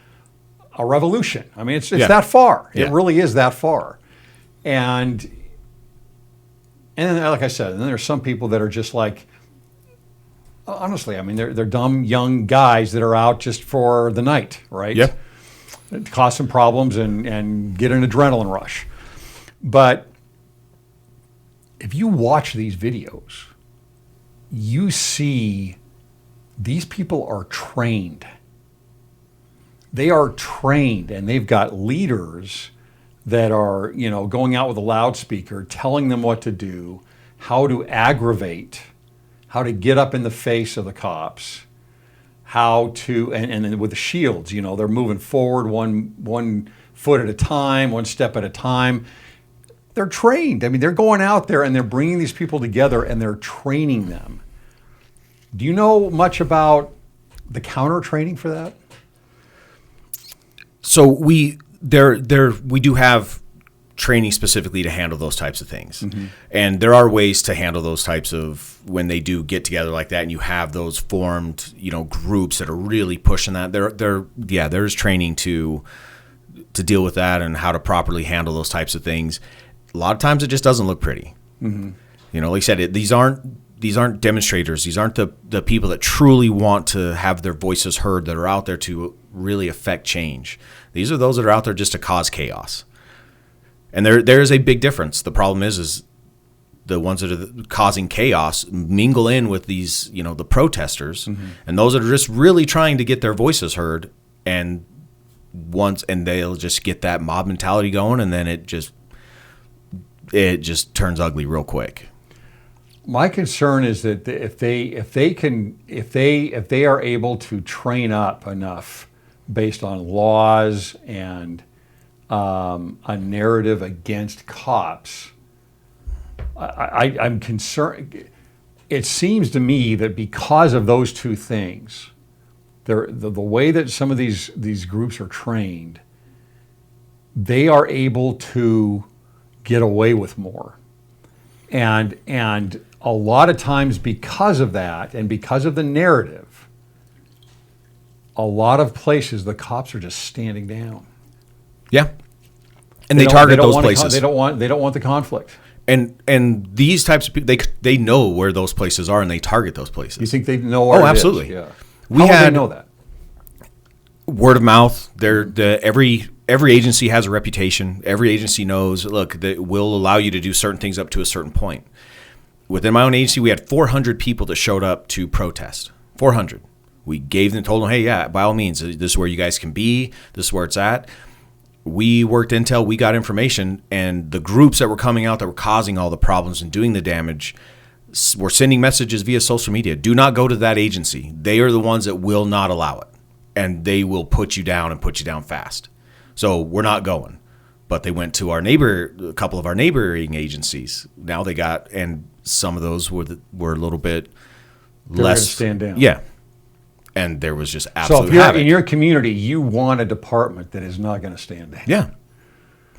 a revolution. I mean, it's that far. Yeah. It really is that far. And then, like I said, and then there's some people that are just like, honestly, I mean, they're dumb young guys that are out just for the night, right? Yeah. Cause some problems and get an adrenaline rush. But if you watch these videos, you see these people are trained. They are trained, and they've got leaders that are, going out with a loudspeaker, telling them what to do, how to aggravate, how to get up in the face of the cops, how to, and then with the shields, they're moving forward one foot at a time, one step at a time. They're trained. I mean, they're going out there and they're bringing these people together and they're training them. Do you know much about the counter training for that? So we do have training specifically to handle those types of things. Mm-hmm. And there are ways to handle those types of, when they do get together like that and you have those formed, groups that are really pushing that. There's training to deal with that and how to properly handle those types of things. A lot of times it just doesn't look pretty. Mm-hmm. Like I said, these aren't demonstrators. These aren't the people that truly want to have their voices heard, that are out there to really affect change. These are those that are out there just to cause chaos. And there is a big difference. The problem is the ones that are causing chaos mingle in with these, the protesters, mm-hmm. and those that are just really trying to get their voices heard, and they'll just get that mob mentality going, and then it just turns ugly real quick. My concern is that if they are able to train up enough based on laws and a narrative against cops, I'm concerned. It seems to me that because of those two things, the way that some of these groups are trained, they are able to get away with more. And a lot of times because of that and because of the narrative, a lot of places the cops are just standing down. Yeah. And they target those places. They don't want the conflict. And these types of people, they know where those places are and they target those places. You think they know where it is? Absolutely. Yeah. We How had would they know that? Word of mouth. Every agency has a reputation. Every agency knows, look, that will allow you to do certain things up to a certain point. Within my own agency, we had 400 people that showed up to protest. 400. We told them, hey, yeah, by all means, this is where you guys can be. This is where it's at. We worked intel, we got information, and the groups that were coming out that were causing all the problems and doing the damage were sending messages via social media. Do not go to that agency. They are the ones that will not allow it, and they will put you down and put you down fast. So we're not going. But they went to a couple of our neighboring agencies. Now they got, and some of those were a little bit less. Stand down. Yeah. And there was just So absolute if you're havoc. in your community, you want a department that is not going to stand down. Yeah.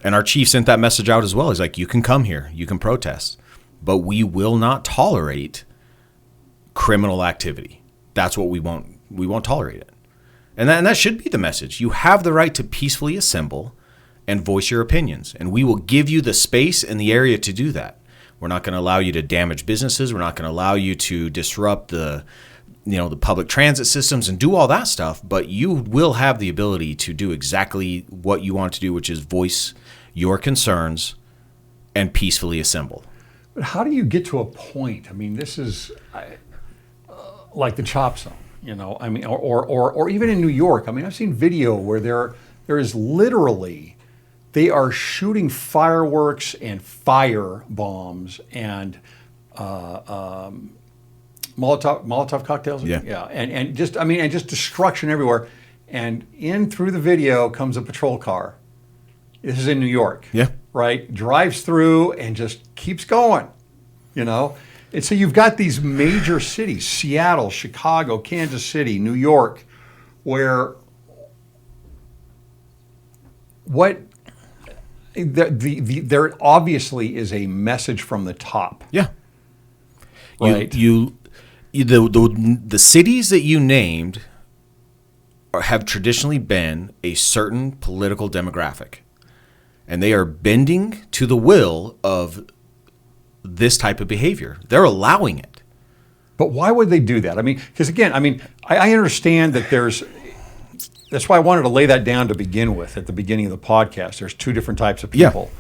And our chief sent that message out as well. He's like, you can come here, you can protest, but we will not tolerate criminal activity. That's what we won't. We won't tolerate it. And that should be the message. You have the right to peacefully assemble and voice your opinions, and we will give you the space and the area to do that. We're not going to allow you to damage businesses. We're not going to allow you to disrupt the public transit systems and do all that stuff, but you will have the ability to do exactly what you want to do, which is voice your concerns and peacefully assemble. But how do you get to a point? I mean, this is like the chop zone, I mean, or even in New York. I mean, I've seen video where there is literally, they are shooting fireworks and fire bombs and Molotov cocktails. Yeah. And just destruction everywhere. And in through the video comes a patrol car. This is in New York. Yeah. Right? Drives through and just keeps going. And so you've got these major cities, Seattle, Chicago, Kansas City, New York, where there obviously is a message from the top. Yeah. Right. The cities that you named have traditionally been a certain political demographic, and they are bending to the will of this type of behavior. They're allowing it. But why would they do that? I mean, because again, I understand that that's why I wanted to lay that down to begin with at the beginning of the podcast. There's two different types of people. Yeah.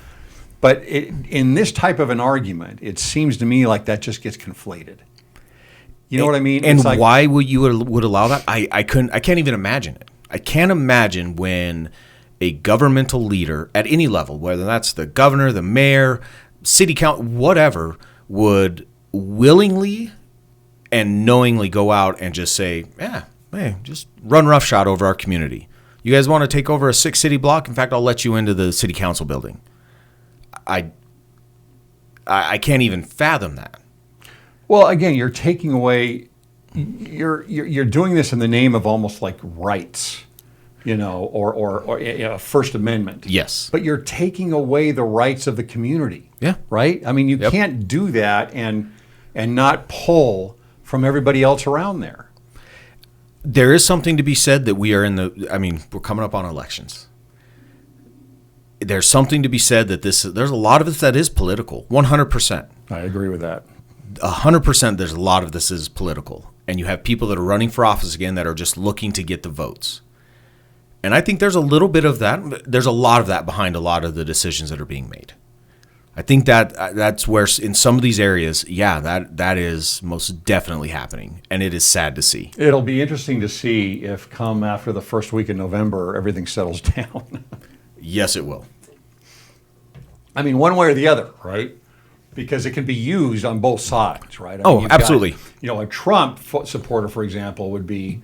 But in this type of an argument, it seems to me like that just gets conflated. You know what I mean? And why would allow that? I can't even imagine it. I can't imagine when a governmental leader at any level, whether that's the governor, the mayor, city council, whatever, would willingly and knowingly go out and just say, yeah, hey, just run roughshod over our community. You guys want to take over a 6-city block? In fact, I'll let you into the city council building. I can't even fathom that. Well, again, you're taking away. You're doing this in the name of almost like rights, or First Amendment. Yes. But you're taking away the rights of the community. Yeah. Right. I mean, you can't do that and not pull from everybody else around there. There is something to be said that we're coming up on elections. There's something to be said that there's a lot of this that is political, 100%. I agree with that. 100%, there's a lot of this is political. And you have people that are running for office again that are just looking to get the votes. And I think there's a little bit of that. There's a lot of that behind a lot of the decisions that are being made. I think that's where in some of these areas, that is most definitely happening. And it is sad to see. It'll be interesting to see if come after the first week in November, everything settles down. Yes, it will. I mean, one way or the other, right? Because it can be used on both sides, right? Absolutely. A Trump supporter, for example, would be,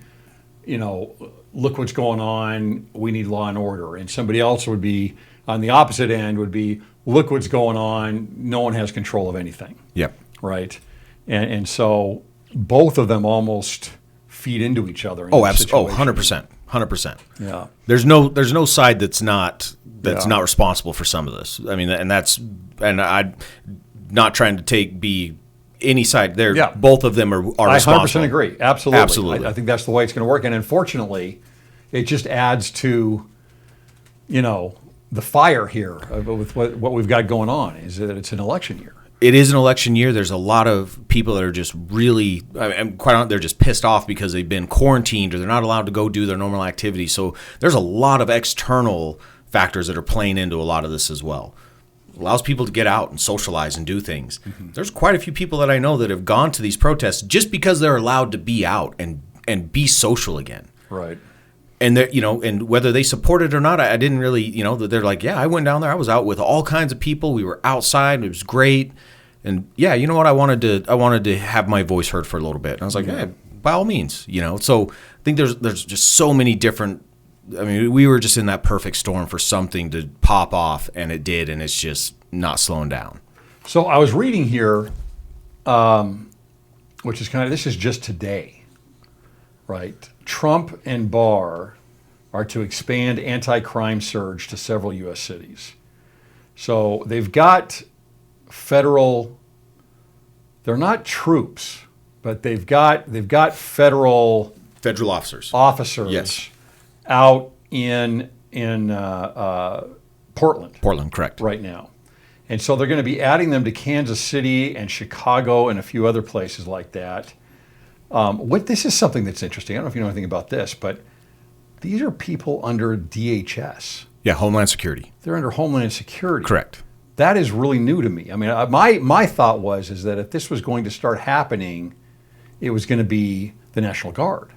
look what's going on. We need law and order. And somebody else would be On the opposite end would be, look what's going on. No one has control of anything. Yep. Right. And so both of them almost feed into each other. In Absolutely. 100%. 100%. Yeah. There's no side that's not responsible for some of this. I mean, and I'm not trying to be any side there. Yeah. Both of them are responsible. I 100% agree. Absolutely. Absolutely. I think that's the way it's going to work. And unfortunately, it just adds to, the fire here with what we've got going on is that it's an election year. It is an election year. There's a lot of people that are just really, quite honestly, they're just pissed off because they've been quarantined or they're not allowed to go do their normal activities. So there's a lot of external factors that are playing into a lot of this as well. It allows people to get out and socialize and do things. Mm-hmm. There's quite a few people that I know that have gone to these protests just because they're allowed to be out and be social again. Right. And and whether they support it or not, I didn't really, they're like, yeah, I went down there. I was out with all kinds of people. We were outside. It was great. And yeah, you know what? I wanted to have my voice heard for a little bit. And I was like, yeah, by all means, So I think there's just so many different. I mean, we were just in that perfect storm for something to pop off, and it did, and it's just not slowing down. So I was reading here, which is this is just today, right? Trump and Barr are to expand anti-crime surge to several U.S. cities. So they've got federal, they're not troops, but they've got federal officers. Yes. Out in Portland. Portland, correct. Right now. And so they're going to be adding them to Kansas City and Chicago and a few other places like that. This is something that's interesting. I don't know if you know anything about this, but these are people under DHS. Yeah, Homeland Security. They're under Homeland Security. Correct. That is really new to me. I mean, my thought is that if this was going to start happening, it was going to be the National Guard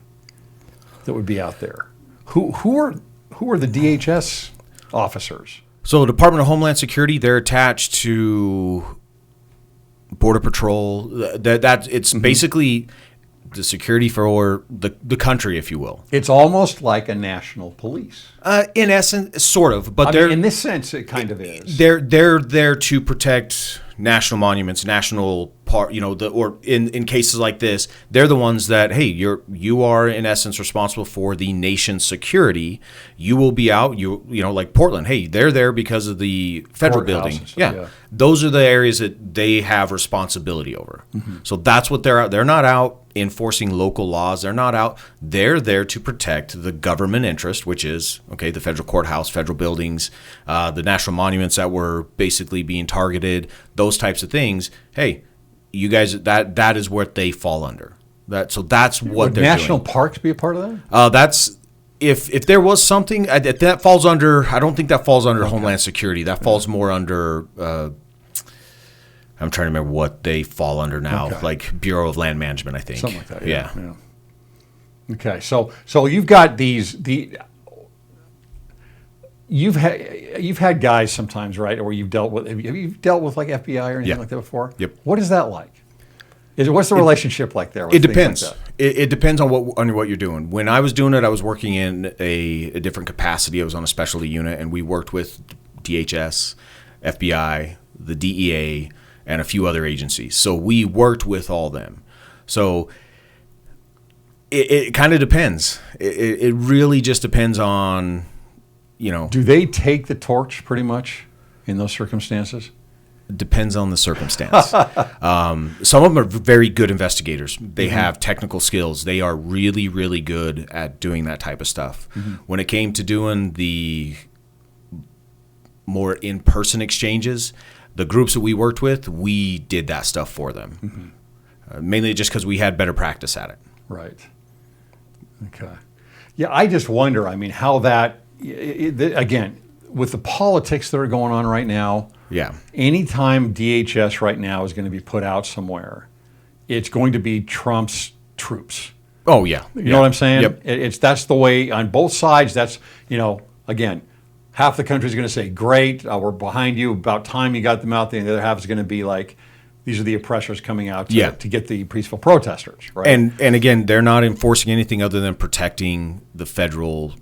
that would be out there. Who are the DHS officers? So, the Department of Homeland Security, they're attached to Border Patrol. It's basically the security for the country, if you will. It's almost like a national police. In essence, sort of, but in this sense, it kind of is. They're there to protect national monuments, national part. Or in cases like this, they're the ones that you are in essence responsible for the nation's security. You will be out. Like Portland. Hey, they're there because of the federal building. Yeah, those are the areas that they have responsibility over. Mm-hmm. So that's what they're out. They're not out enforcing local laws. They're not out. They're there to protect the government interest, which is the federal courthouse, federal buildings, the national monuments that were basically being targeted, those types of things. Hey, you guys, that is what they fall under. That's what Would they're national doing. parks be a part of that? That's if there was something that falls under. I don't think that falls under Homeland Security. That falls more under. I'm trying to remember what they fall under now, like Bureau of Land Management, I think. Something like that. Yeah. Okay, so you've got you've had guys sometimes, right, or you've dealt with. Have you dealt with like FBI or anything like that before? Yep. What is that like? What's the relationship like there? It depends. Like it depends on what you're doing. When I was doing it, I was working in a different capacity. I was on a specialty unit, and we worked with DHS, FBI, the DEA, and a few other agencies. So we worked with all them. So it kind of depends. It really just depends on, Do they take the torch pretty much in those circumstances? Depends on the circumstance. Some of them are very good investigators. They have technical skills. They are really, really good at doing that type of stuff. Mm-hmm. When it came to doing the more in-person exchanges, the groups that we worked with, we did that stuff for them. Mm-hmm. Mainly just because we had better practice at it. Right. Okay. Yeah, I just wonder, how that, again, with the politics that are going on right now, anytime DHS right now is going to be put out somewhere, it's going to be Trump's troops. Oh, yeah. You know what I'm saying? Yep. That's the way on both sides. That's, again, half the country is going to say, great, we're behind you. About time you got them out there. And the other half is going to be like, these are the oppressors coming out to get the peaceful protesters. Right? And again, they're not enforcing anything other than protecting the federal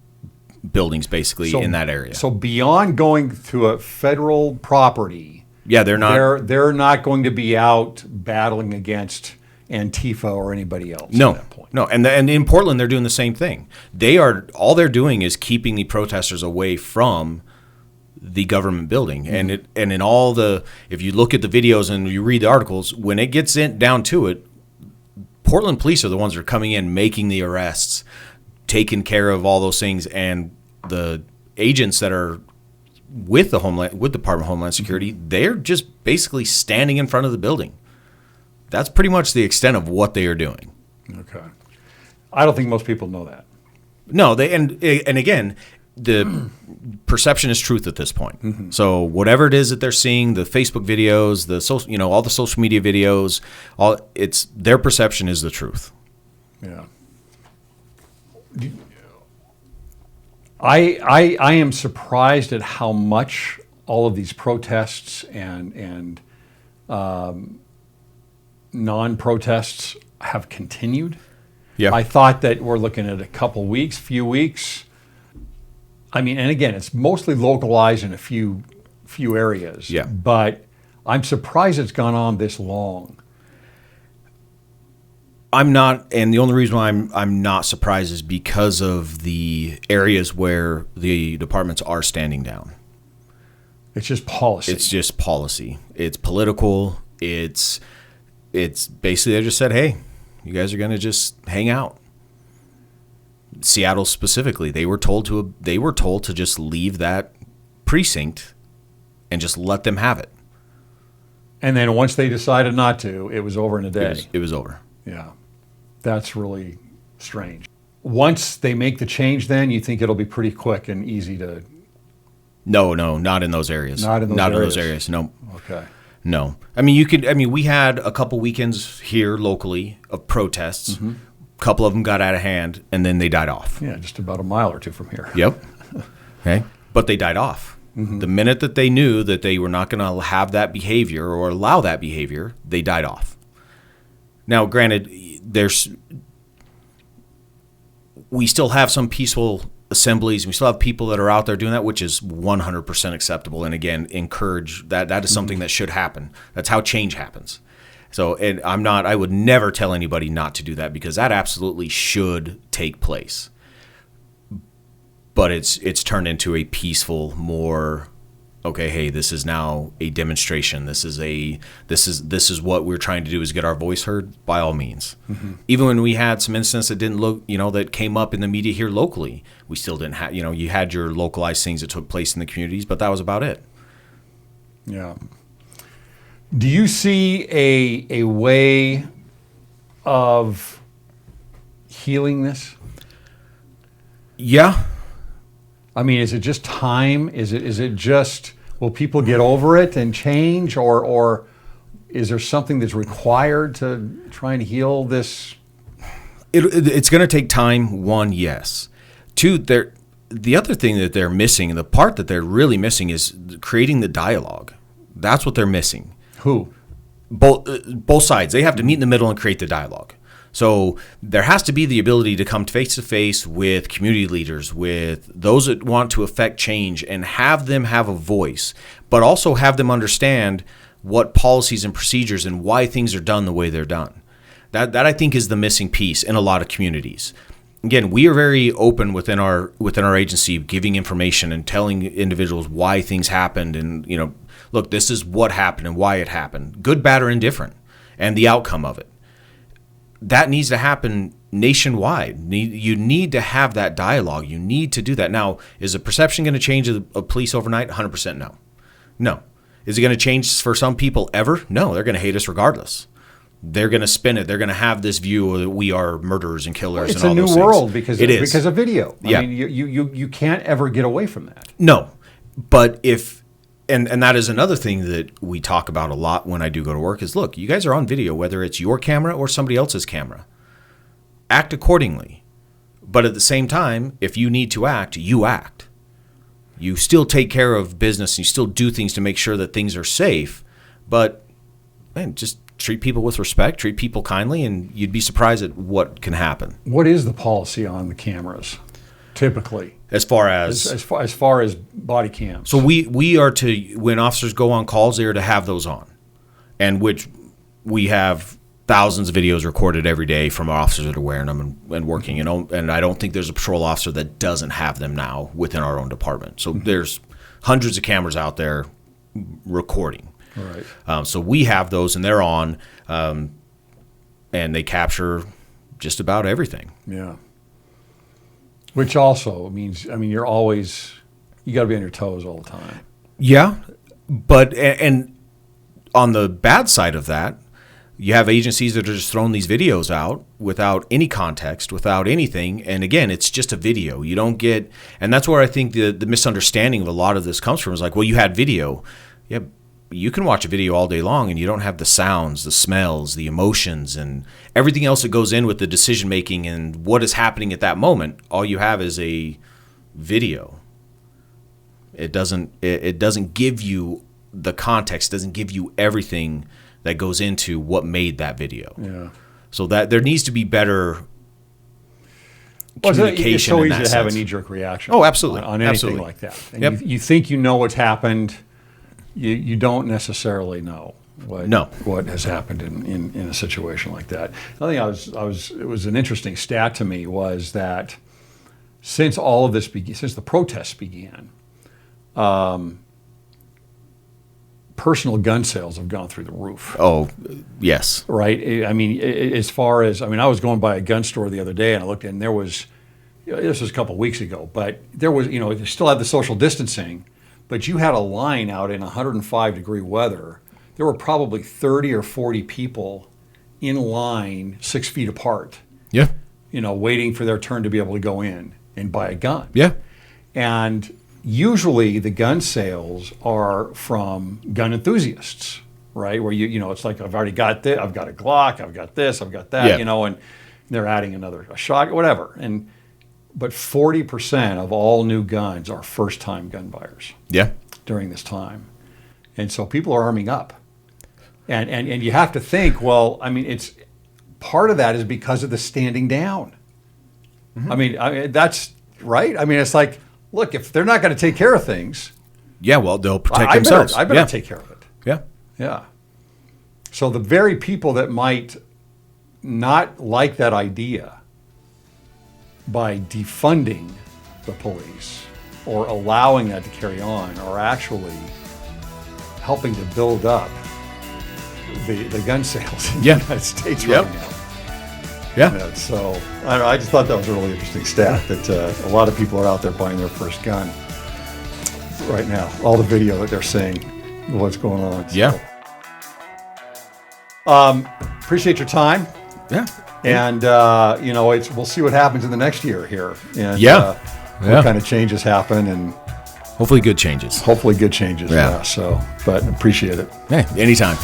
buildings basically in that area. So beyond going to a federal property, yeah, they're not. They're not going to be out battling against Antifa or anybody else. No, at that point. no, and in Portland they're doing the same thing. All they're doing is keeping the protesters away from the government building, and in all the, if you look at the videos and you read the articles, when it gets down to it, Portland police are the ones that are coming in, making the arrests, taking care of all those things, and the agents that are with Department of Homeland Security, they're just basically standing in front of the building. That's pretty much the extent of what they are doing. Okay, I don't think most people know that. No, and again, the perception is truth at this point. Mm-hmm. So whatever it is that they're seeing, the Facebook videos, the social, all the social media videos, it's their perception is the truth. Yeah. I am surprised at how much all of these protests and non-protests have continued. Yeah. I thought that we're looking at a few weeks. I mean, and again, it's mostly localized in a few areas. Yeah. But I'm surprised it's gone on this long. I'm not, and the only reason why I'm not surprised is because of the areas where the departments are standing down. It's just policy. It's just policy. It's political. It's basically they just said, hey, you guys are going to just hang out. Seattle specifically, they were told to just leave that precinct and just let them have it. And then once they decided not to, it was over in a day. It was over. Yeah. That's really strange. Once they make the change, then you think it'll be pretty quick and easy to... No, not in those areas. Not in those areas. No. Okay. No. I mean, we had a couple weekends here locally of protests. Mm-hmm. A couple of them got out of hand, and then they died off. Yeah, just about a mile or two from here. Yep. Okay. But they died off. Mm-hmm. The minute that they knew that they were not going to have that behavior or allow that behavior, they died off. Now, granted, we still have some peaceful assemblies. We still have people that are out there doing that, which is 100% acceptable. And again, encourage that. That is something that should happen. That's how change happens. So, and I would never tell anybody not to do that because that absolutely should take place. But it's turned into a peaceful, more, okay, hey, this is now a demonstration. This is what we're trying to do is get our voice heard by all means. Mm-hmm. Even when we had some incidents that didn't look, that came up in the media here locally, we still didn't have, you had your localized things that took place in the communities, but that was about it. Yeah. Do you see a way of healing this? Yeah. I mean, is it just time? Is it just, will people get over it and change, or is there something that's required to try and heal this? It's going to take time. One, yes. Two, the other thing that they're missing, the part that they're really missing, is creating the dialogue. That's what they're missing. Who? Both sides. They have to meet in the middle and create the dialogue. So there has to be the ability to come face to face with community leaders, with those that want to affect change, and have them have a voice, but also have them understand what policies and procedures and why things are done the way they're done. That I think is the missing piece in a lot of communities. Again, we are very open within our agency, giving information and telling individuals why things happened, and look, this is what happened and why it happened, good, bad, or indifferent, and the outcome of it. That needs to happen nationwide. You need to have that dialogue. You need to do that. Now, is the perception going to change of police overnight? 100% no. No. Is it going to change for some people ever? No, they're going to hate us regardless. They're going to spin it. They're going to have this view that we are murderers and killers and all those things. It's a new world because of video. Yeah. I mean, you can't ever get away from that. No. But and that is another thing that we talk about a lot when I do go to work is, look, you guys are on video, whether it's your camera or somebody else's camera. Act accordingly. But at the same time, if you need to act, you act. You still take care of business. You still do things to make sure that things are safe. But, man, just treat people with respect, treat people kindly, and you'd be surprised at what can happen. What is the policy on the cameras typically, as far as as far as body cams. So we are to, when officers go on calls, they are to have those on, and which we have thousands of videos recorded every day from officers that are wearing them and working. And I don't think there's a patrol officer that doesn't have them now within our own department. So there's hundreds of cameras out there recording. All right. So we have those, and they're on, and they capture just about everything. Yeah. Which also means, I mean, you got to be on your toes all the time. Yeah, but and on the bad side of that, you have agencies that are just throwing these videos out without any context, without anything. And again, it's just a video. You don't get, and that's where I think the misunderstanding of a lot of this comes from, is like, well, you had video. Yeah, you can watch a video all day long and you don't have the sounds, the smells, the emotions, and everything else that goes in with the decision making and what is happening at that moment. All you have is a video. It doesn't give you the context, doesn't give you everything that goes into what made that video. Yeah. So that there needs to be better communication. It's so in easy that to have a sense. knee-jerk reaction. Oh, absolutely. On anything Absolutely. like that. And Yep. you think you know what's happened. You don't necessarily know what has happened in a situation like that. Another thing it was an interesting stat to me was that since all of this since the protests began, personal gun sales have gone through the roof. Oh, yes. Right? I mean, as far as, I was going by a gun store the other day and I looked and there was, this was a couple of weeks ago, but there was, you still had the social distancing, but you had a line out in 105-degree weather. There were probably 30 or 40 people in line 6 feet apart. Yeah. Waiting for their turn to be able to go in and buy a gun. Yeah. And usually the gun sales are from gun enthusiasts, right? Where it's like, I've already got this, I've got a Glock, I've got this, I've got that, Yeah. And they're adding a shot, whatever. But 40% of all new guns are first-time gun buyers. Yeah. During this time. And so people are arming up. And you have to think, it's part of that is because of the standing down. Mm-hmm. That's right. It's like, look, if they're not going to take care of things, yeah, well, they'll protect themselves. I better take care of it. Yeah. Yeah. So the very people that might not like that idea, by defunding the police or allowing that to carry on, are actually helping to build up the gun sales in the United States right now. Yeah. So I don't know, I just thought that was a really interesting stat that a lot of people are out there buying their first gun right now. All the video that they're seeing, what's going on. Yeah. Appreciate your time. Yeah. And we'll see what happens in the next year here. And what kind of changes happen, and hopefully good changes. Yeah. So, but appreciate it. Hey, anytime.